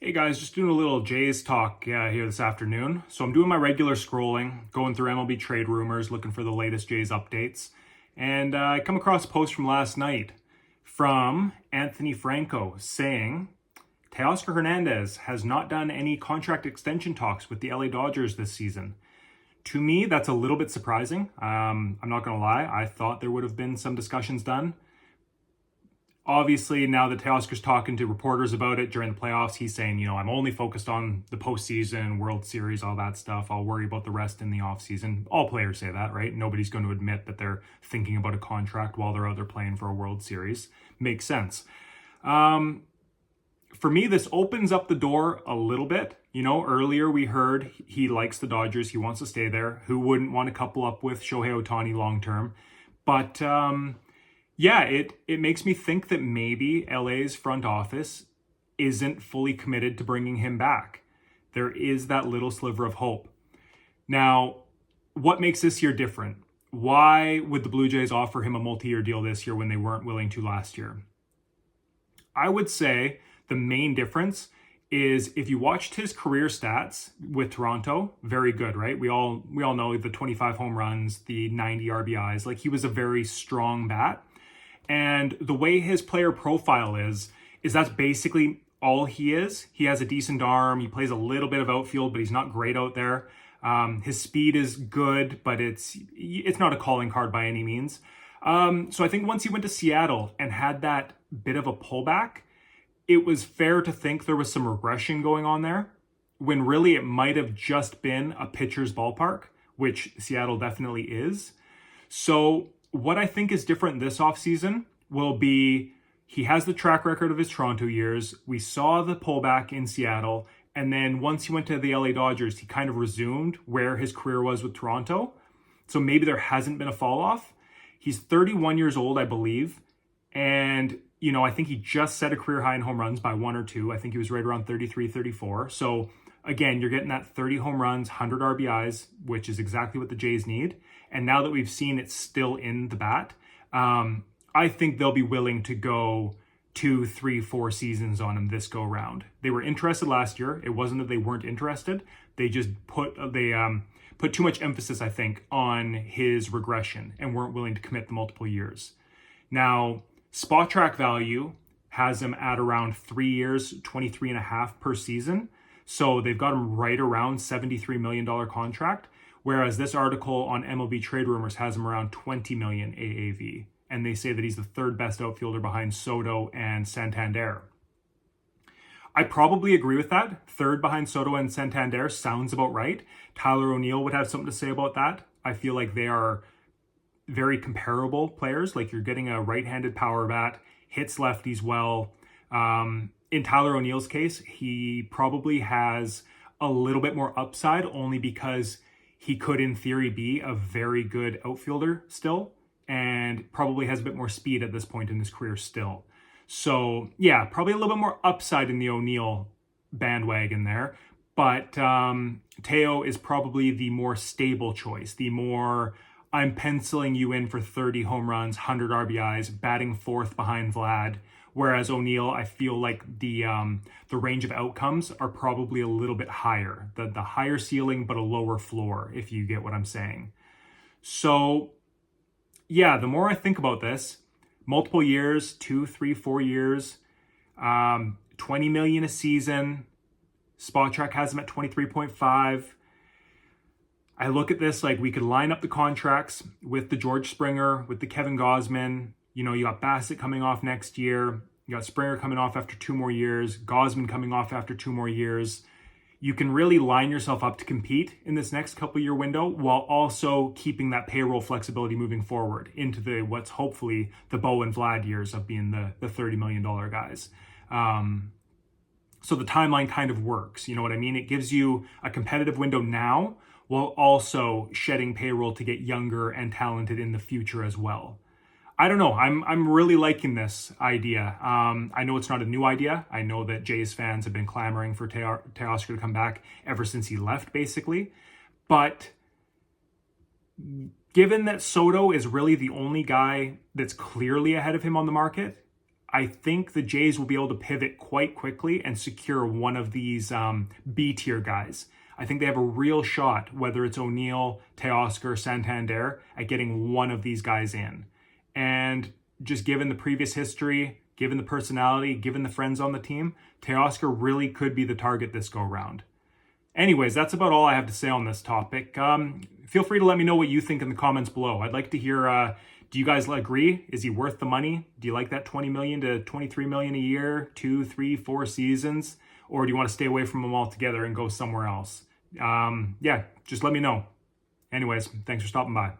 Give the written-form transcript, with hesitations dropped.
Hey guys, just doing a little Jays talk here this afternoon. So I'm doing my regular scrolling, going through MLB trade rumors, looking for the latest Jays updates. And I come across a post from last night from Anthony Franco saying Teoscar Hernandez has not done any contract extension talks with the LA Dodgers this season. To me, that's a little bit surprising. I'm not going to lie. I thought there would have been some discussions done. Obviously, now that Teoscar's talking to reporters about it during the playoffs, he's saying, I'm only focused on the postseason, World Series, all that stuff. I'll worry about the rest in the offseason. All players say that, right? Nobody's going to admit that they're thinking about a contract while they're out there playing for a World Series. Makes sense. For me, this opens up the door a little bit. Earlier we heard he likes the Dodgers. He wants to stay there. Who wouldn't want to couple up with Shohei Ohtani long term? But yeah, it makes me think that maybe LA's front office isn't fully committed to bringing him back. There is that little sliver of hope. Now, what makes this year different? Why would the Blue Jays offer him a multi-year deal this year when they weren't willing to last year? I would say the main difference is if you watched his career stats with Toronto, very good, right? We all know the 25 home runs, the 90 RBIs. Like, he was a very strong bat. And the way his player profile is that's basically all he is. He has a decent arm. He plays a little bit of outfield, but he's not great out there. His speed is good, but it's not a calling card by any means. So I think once he went to Seattle and had that bit of a pullback, it was fair to think there was some regression going on there, when really it might have just been a pitcher's ballpark, which Seattle definitely is. So what I think is different this offseason will be he has the track record of his Toronto years. We saw the pullback in Seattle. And then once he went to the LA Dodgers, he kind of resumed where his career was with Toronto. So maybe there hasn't been a fall off. He's 31 years old, I believe. And, I think he just set a career high in home runs by one or two. I think he was right around 33, 34. So again, you're getting that 30 home runs, 100 RBIs, which is exactly what the Jays need. And now that we've seen it's still in the bat, I think they'll be willing to go 2, 3, 4 seasons on him this go round. They were interested last year. It wasn't that they weren't interested. They just put too much emphasis, I think, on his regression and weren't willing to commit the multiple years. Now, Spot Track value has him at around 3 years, 23.5 per season. So they've got him right around $73 million contract. Whereas this article on MLB Trade Rumors has him around 20 million AAV. And they say that he's the third best outfielder behind Soto and Santander. I probably agree with that. Third behind Soto and Santander sounds about right. Tyler O'Neill would have something to say about that. I feel like they are very comparable players. Like, you're getting a right-handed power bat, hits lefties well. In Tyler O'Neill's case, he probably has a little bit more upside only because he could, in theory, be a very good outfielder still, and probably has a bit more speed at this point in his career still. So, yeah, probably a little bit more upside in the O'Neill bandwagon there. But Teo is probably the more stable choice, the more I'm penciling you in for 30 home runs, 100 RBIs, batting fourth behind Vlad. Whereas O'Neill, I feel like the range of outcomes are probably a little bit higher. The higher ceiling, but a lower floor, if you get what I'm saying. So, yeah, the more I think about this, multiple years, 2, 3, 4 years, 20 million a season. Spot Track has him at 23.5. I look at this like we could line up the contracts with the George Springer, with the Kevin Gausman. You got Bassett coming off next year. You got Springer coming off after 2 more years. Gausman coming off after 2 more years. You can really line yourself up to compete in this next couple-year window while also keeping that payroll flexibility moving forward into what's hopefully the Bo and Vlad years of being the $30 million guys. So the timeline kind of works. You know what I mean? It gives you a competitive window now while also shedding payroll to get younger and talented in the future as well. I don't know. I'm really liking this idea. I know it's not a new idea. I know that Jays fans have been clamoring for Teoscar to come back ever since he left, basically. But given that Soto is really the only guy that's clearly ahead of him on the market, I think the Jays will be able to pivot quite quickly and secure one of these B tier guys. I think they have a real shot, whether it's O'Neill, Teoscar, Santander, at getting one of these guys in. And just given the previous history, given the personality, given the friends on the team, Teoscar really could be the target this go round. Anyways, that's about all I have to say on this topic. Feel free to let me know what you think in the comments below. I'd like to hear, do you guys agree? Is he worth the money? Do you like that $20 million to $23 million a year, 2, 3, 4 seasons? Or do you want to stay away from them altogether and go somewhere else? Yeah, just let me know. Anyways, thanks for stopping by.